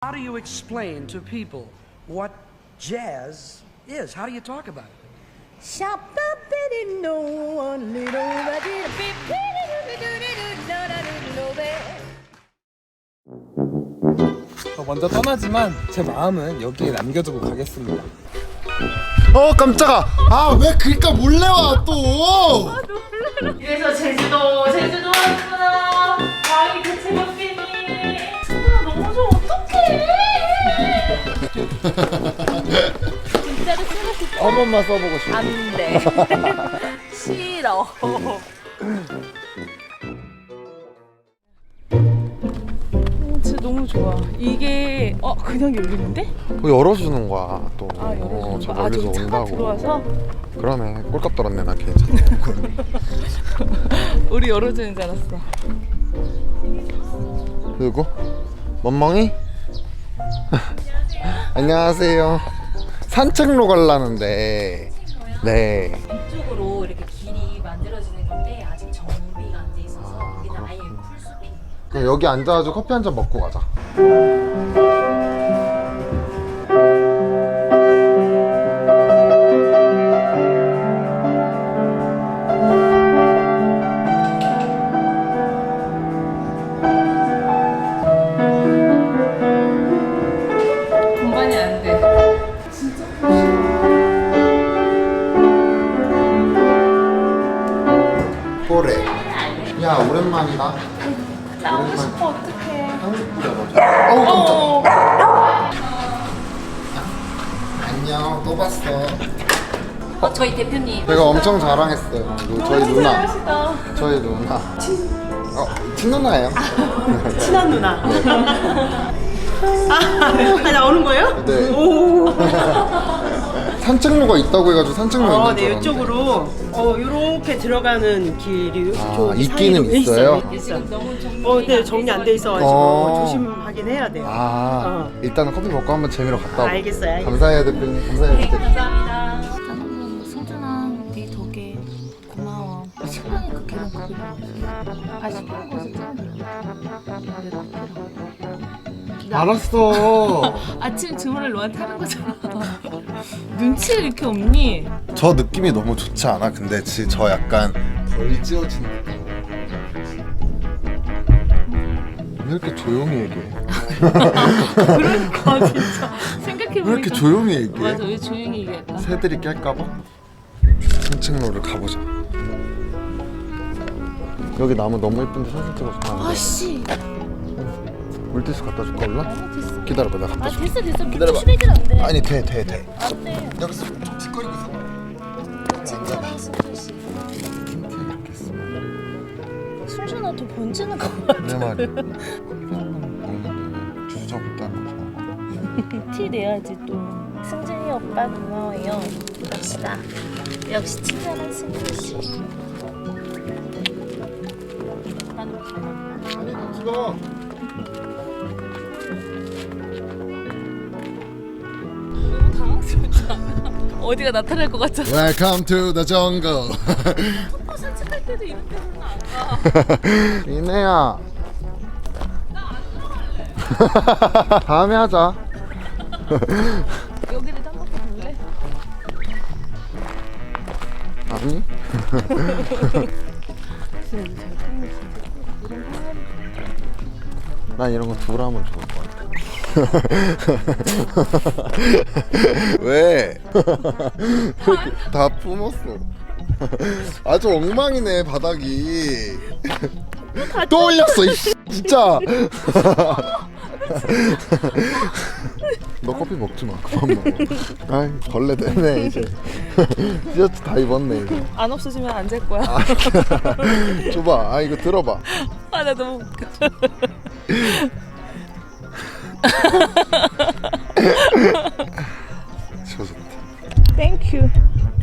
How do you explain to people what jazz is? How do you talk about it? 먼저 떠나지만 제 마음은 여기에 남겨두고 가겠습니다. 깜짝아. 왜 그니까 몰래 와 또. 그래서 제주도 왔구나. 아이 그 새벽비니. 너무 좋아. 어떡해. 진짜로 쓰고 싶어. 한 번만 써보고 싶어. 안 돼. 싫어. 진짜 너무 좋아. 이게 그냥 열리는데? 열어주는 거야 또. 열어주는 저 거야. 멀리서 저기 차가 온다고. 들어와서? 그러네. 꼴값 떨었네. 나 괜찮아. 우리 열어주는 줄 알았어. 그리고 멍멍이? 안녕하세요. 산책로 가려는데. 네. 이쪽으로 이렇게 길이 만들어지는 건데 아직 정비가 안 돼 있어서 여기는 아예 풀숲이. 그럼 여기 앉아가지고 커피 한 잔 먹고 가자. 공간이 안 돼. 꼬레. 야 오랜만이다. 나오고 싶어. 어떡해. 안녕. 또 봤어. 저희 대표님. 제가 엄청 자랑했어요. 이거 저희 누나. 잘하시다. 저희 누나. 친누나예요. 친한 누나. 나오는 거예요? 네. 산책로가 있다고 해가지고 산책로 있는 줄 네, 알았는데. 이쪽으로 요렇게 들어가는 길이 저기 있기는 사이로 있어요? 있어요. 너무 정리. 네, 정리 안 돼 있어가지고 조심하긴 해야 돼요. 일단은 커피 먹고 한번 재미로 갔다 오고. 알겠어요. 감사해요 대표님. 감사해요 대표님. 감사합니다. 나는 승준아, 네 덕에 고마워. 신랑이 그 계란 그거 시키는 거 있잖아. 알았어. 아침 주문을 너한테 하는 거잖아. 눈치를 이렇게 없니? 저 느낌이 너무 좋지 않아? 근데 저 약간 덜 지어진 느낌. 왜 이렇게 조용히 얘기해? 그러니까 진짜 생각해보니까 왜 이렇게 조용히 얘기해? 맞아, 왜 조용히 얘기할까? 새들이 깰까봐? 산책로를 가보자. 여기 나무 너무 예쁜데 사진 찍어서 가는데. 아씨. 물티슈 갖다 줄까 몰라? 아니 됐어. 기다려봐, 내가 갖다 줄게. 됐어. 기다려봐. 물티슈 안 돼. 아니 돼. 안 돼. 여기서 좀 짓거리고 있어. 친구랑 승준씨. 승준아 더 번지는 거 같아. 내 말이. 커피 한번 먹는데 주저 못하는 거. 티 내야지 또. 승준이 오빠 고마워요. 역시다. 역시 친절한 승준씨. 아니 찍어. 너무 당황스럽지 않아? 어디가 나타날 것 같잖아. Welcome to the jungle. 뽀뽀 산책할 때도 이런 데서는 안 가. 이내야. 다음에 하자. 여기를 한 바퀴 돌래? 아니? 난 이런 거 둘하면 좋을 것 같아. 왜? 다 품었어. 아주 엉망이네 바닥이. 또 올렸어 이 진짜. 너 커피 먹지 마. 그만 먹어. 아이 벌레 되네 이제. 티셔츠 다 입었네 이제. 안 없어지면 안 될 거야. 줘봐. 이거 들어봐. 나 너무 웃겨. 좋다. 땡큐.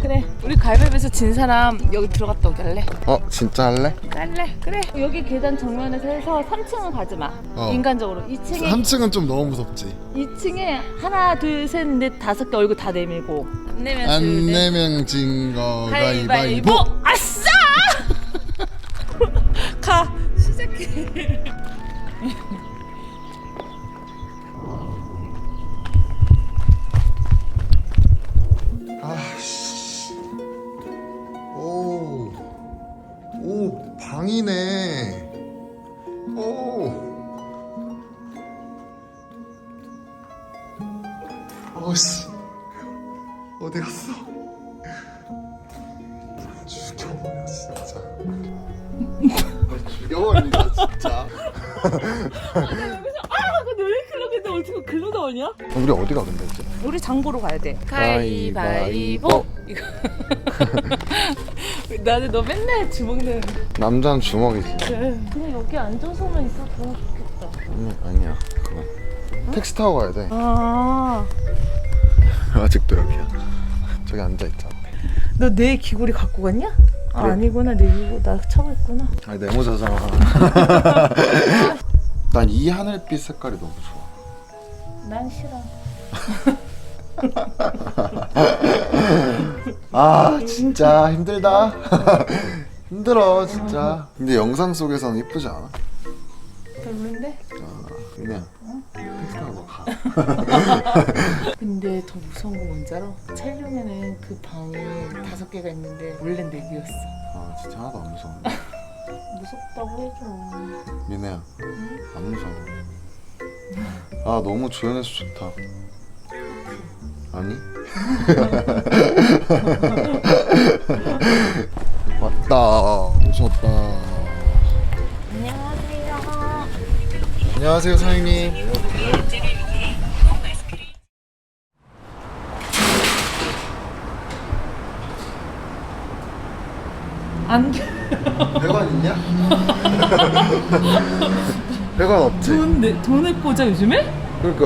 그래, 우리 가위바위보에서 진 사람 여기 들어갔다 오게 할래? 진짜 할래? 할래. 그래. 여기 계단 정면에서 해서 3층은 가지 마. 인간적으로 2층에 3층은 좀 너무 무섭지. 2층에 하나 둘 셋 넷 다섯 개 얼굴 다 내밀고 안 내면 안 둘, 넷. 내면 진거 가위바위보. 가위바위보. 아싸! 가 시작해. 어씨 어디 갔어? 죽여버려 진짜. 죽여버린다 진짜. 근데 왜 그러는데 어떻게 글로 나오냐? 우리 어디가 근데 이제? 우리 장보러 가야 돼. 가위바위보. 이거. 나는 너 맨날 주먹는. 남자는 주먹이지. 그냥 여기 앉아서만 있어도 너무 좋겠다. 아니야 그만. 택시 타고 가야 돼. 아, 아직도 여기야. 저기 앉아있잖아. 너 내 귀걸이 갖고 갔냐? 아, 그래. 아니구나. 내 귀걸이 나 쳐봤구나. 아니 네모자잖아. 난 이 하늘빛 색깔이 너무 좋아. 난 싫어. 아 진짜 힘들다. 힘들어 진짜. 근데 영상 속에서는 이쁘지 않아? 별론데? 그냥 택시 타고 가. 근데 더 무서운 거 뭔지 알아? 촬영에는 그 방이 5개가 있는데 원래 4개였어. 아 진짜 하나도 안 무서운데. 무섭다고 해줘. 민혜야 안 무서워. 아 너무 조용해서 좋다. 아니? 왔다. 오셨다. 안녕하세요. 안녕하세요 사장님. 안 100원 있냐? 100원 없지? 돈을 꽂아 요즘에? 그러니까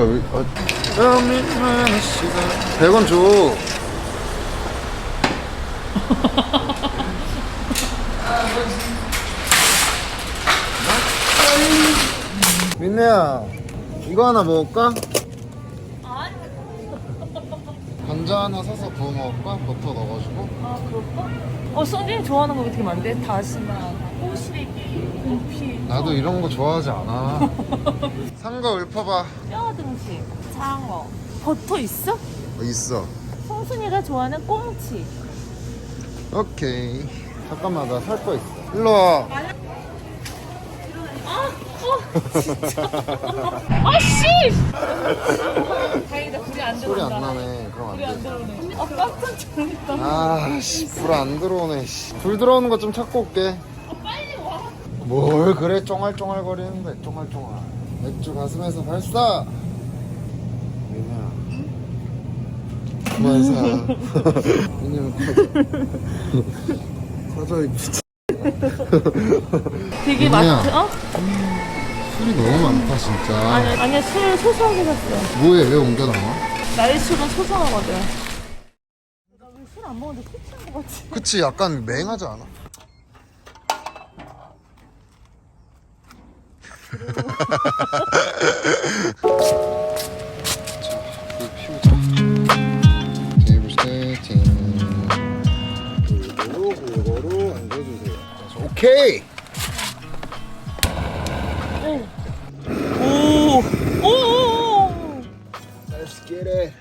100원 줘. 민혜야 이거 하나 먹을까? 감자 하나 사서 구워 먹을까? 버터 넣어가지고. 아, 그럴까? 선생님 좋아하는 거 되게 많은데? 다시마, 꼬시래기, 곰피, 나도 이런 거 좋아하지 않아. 산 거 읊어봐. 뼈 등심, 장어. 버터 있어? 있어. 성순이가 좋아하는 꽁치. 오케이. 잠깐만 나 살 거 있어. 일로 와. 아씨! 다행이다, 불이 안 소리 안 들어온다. 나네. 그럼 안 불이 안 돼. 들어오네. 아, 깜짝 놀랐다. 아씨 불 안 들어오네. 씨. 불 들어오는 거 좀 찾고 올게. 빨리 와. 뭘 그래 쫑알쫑알 거리는데 쫑알쫑알. 맥주 가슴에서 발사. 민혜야. 그만 사. 민혜야 사자 이 미친. 되게 민혜야. 맛있어? 어? 술이 너무 많다 진짜. 아니야, 술 소소하게 샀어. 뭐해 왜 옮겨 나와? 나의 술은 소소하거든. 나 왜 술 안 먹었는데 술 취한 거 같지? 그치 약간 맹하지 않아? 자, 불 피우자. 테이블 세팅. 골고루 앉아주세요. 자, 오케이. 오! 오! Let's get it.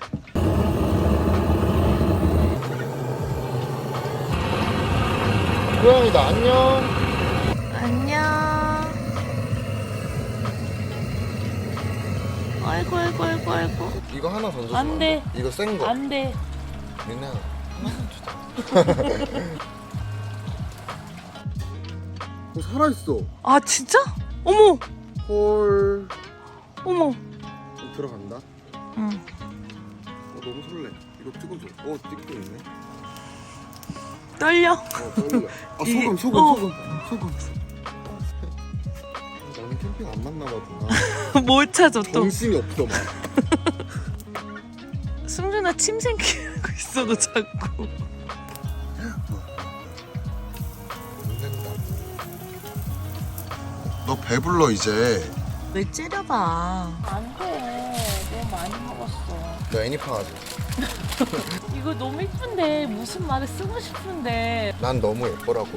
고양이다 안녕. 안녕. 아이고, 아이고, 아이고, 아이고. 이거 하나 던져줘. 안 돼. 이거 센 거. 안 돼. 민혜야 하나만 주자. 살아있어. 아, 진짜? 어머! 헐. 어머! 들어간다. 응. 너무 설레. 이거 찍어줘. 찍고 있네. 떨려? 떨려. 아 소금. 나는 캠핑 안 만나봤구나. 뭘 찾아, 또? 정신이 없어 막. 승준아, 침 생기고 있어, 너 자꾸. 안 된다. 너 배불러 이제. 왜 째려봐? 안 돼. 너무 많이 먹었어. 너 애니팡 하지. 이거 너무 이쁜데 무슨 말을 쓰고 싶은데. 난 너무 예뻐라고.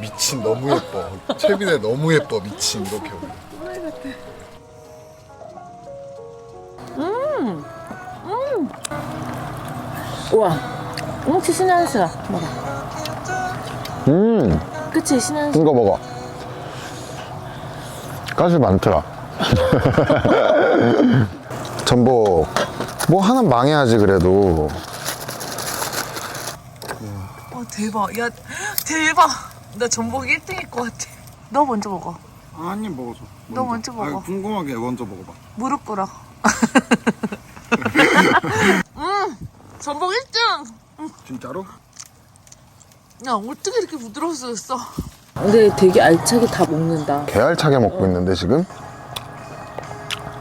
미친 너무 예뻐. 채빈애 너무 예뻐 미친 이렇게. 우와, 꽁치 신한수야. 먹어. 그치, 신한수. 이거 먹어. 가시 많더라. 전복 뭐 하나 망해야지 그래도. 대박. 야, 대박. 나 전복 1등일 것 같아. 너 먼저 먹어. 아니 먹어줘. 너 먼저 먹어. 아니, 궁금하게 먼저 먹어봐. 무릎 꿇어. 전복 1등. 진짜로? 야, 어떻게 이렇게 부드러웠어? 근데 되게 알차게 다 먹는다. 개알차게 먹고 있는데 지금?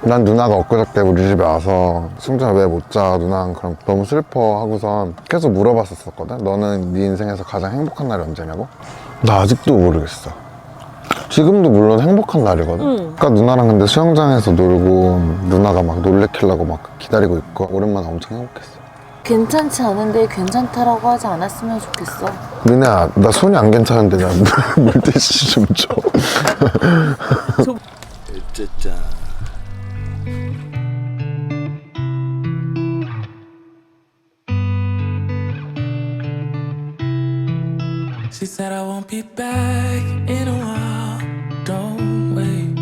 난 누나가 엊그저께 우리 집에 와서 승준아 왜 못 자? 누나는 그럼 너무 슬퍼 하고선 계속 물어봤었거든. 너는 네 인생에서 가장 행복한 날이 언제냐고? 나 아직도 모르겠어. 지금도 물론 행복한 날이거든. 아까 누나랑 근데 수영장에서 놀고 누나가 막 놀래키려고 막 기다리고 있고 오랜만에 엄청 행복했어. 괜찮지 않은데 괜찮다라고 하지 않았으면 좋겠어. 민혜야, 나 손이 안 괜찮은데 나 물티슈 좀 줘. 어쨌자. She said I won't be back in a while. Don't wait.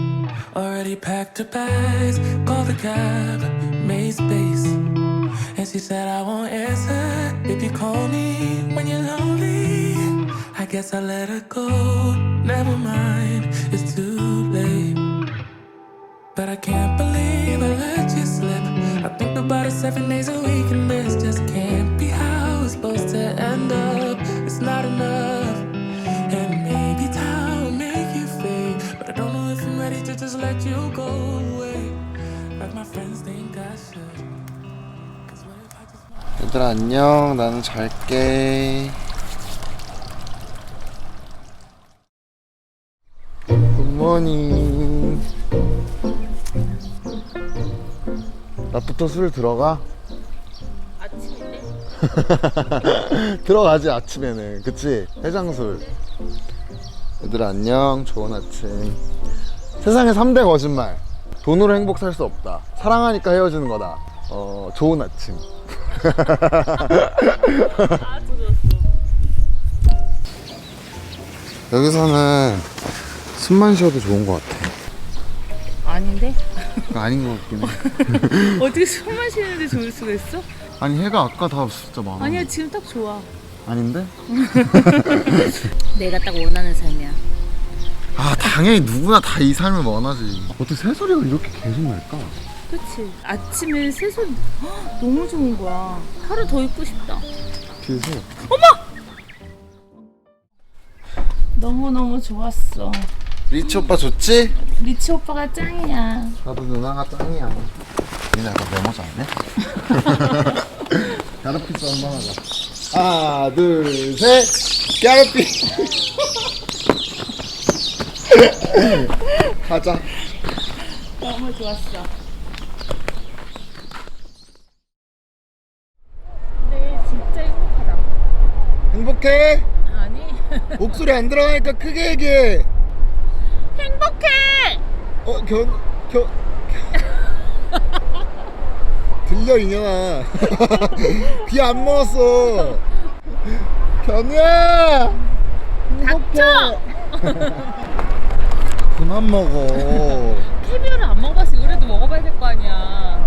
Already packed her bags, called the cab, made space. And she said I won't answer if you call me when you're lonely. I guess I let her go. Never mind, it's too late. But I can't believe I let you slip. I think about it 7 days a week, and this just can't be how it's supposed to end up. It's not enough. And maybe time will make you fade, but I don't know if I'm ready to just let you go away like my friends think I should. 'Cause what if I just 얘들아 안녕. 나는 잘게. 굿모닝. 나부터 술 들어가? 아침인데? 들어가지 아침에는. 그치? 해장술. 얘들아 안녕. 좋은 아침. 세상에 3대 거짓말. 돈으로 행복 살 수 없다. 사랑하니까 헤어지는 거다. 좋은 아침. 여기서는 숨만 쉬어도 좋은 것 같아. 아닌데? 아닌 것 같긴 해. 어떻게 술 마시는데 좋을 수가 있어? 아니 해가 아까 다 진짜 많아. 아니야, 지금 딱 좋아. 아닌데? 내가 딱 원하는 삶이야. 아 당연히 누구나 다 이 삶을 원하지. 어떻게 새소리가 이렇게 계속 날까? 그치? 아침에 새소리 너무 좋은 거야. 하루 더 있고 싶다. 그래서 너무너무 좋았어. 리치 오빠 좋지? 리치 오빠가 짱이야. 나도 누나가 짱이야. 니네 너 메모장 안 해? 까르피스 한번 하자. 하나 둘 셋. 까르피. 가자. 너무 좋았어. 근데 진짜 행복하다. 행복해? 아니, 목소리 안 들어가니까 크게 얘기해. 행복해! 들려 이년아. 귀 안 먹었어. 견우야. 닥쳐! 그만 먹어. 캐비어를 안 먹어봤어. 이거라도 먹어봐야 될 거 아니야.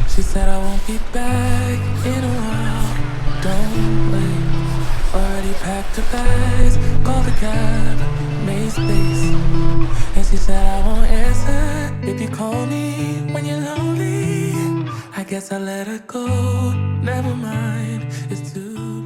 She said I won't be back in a while. Don't wait. Already packed her bags, called the cab, made space. And she said I won't answer if you call me when you're lonely. I guess I let her go. Never mind, it's too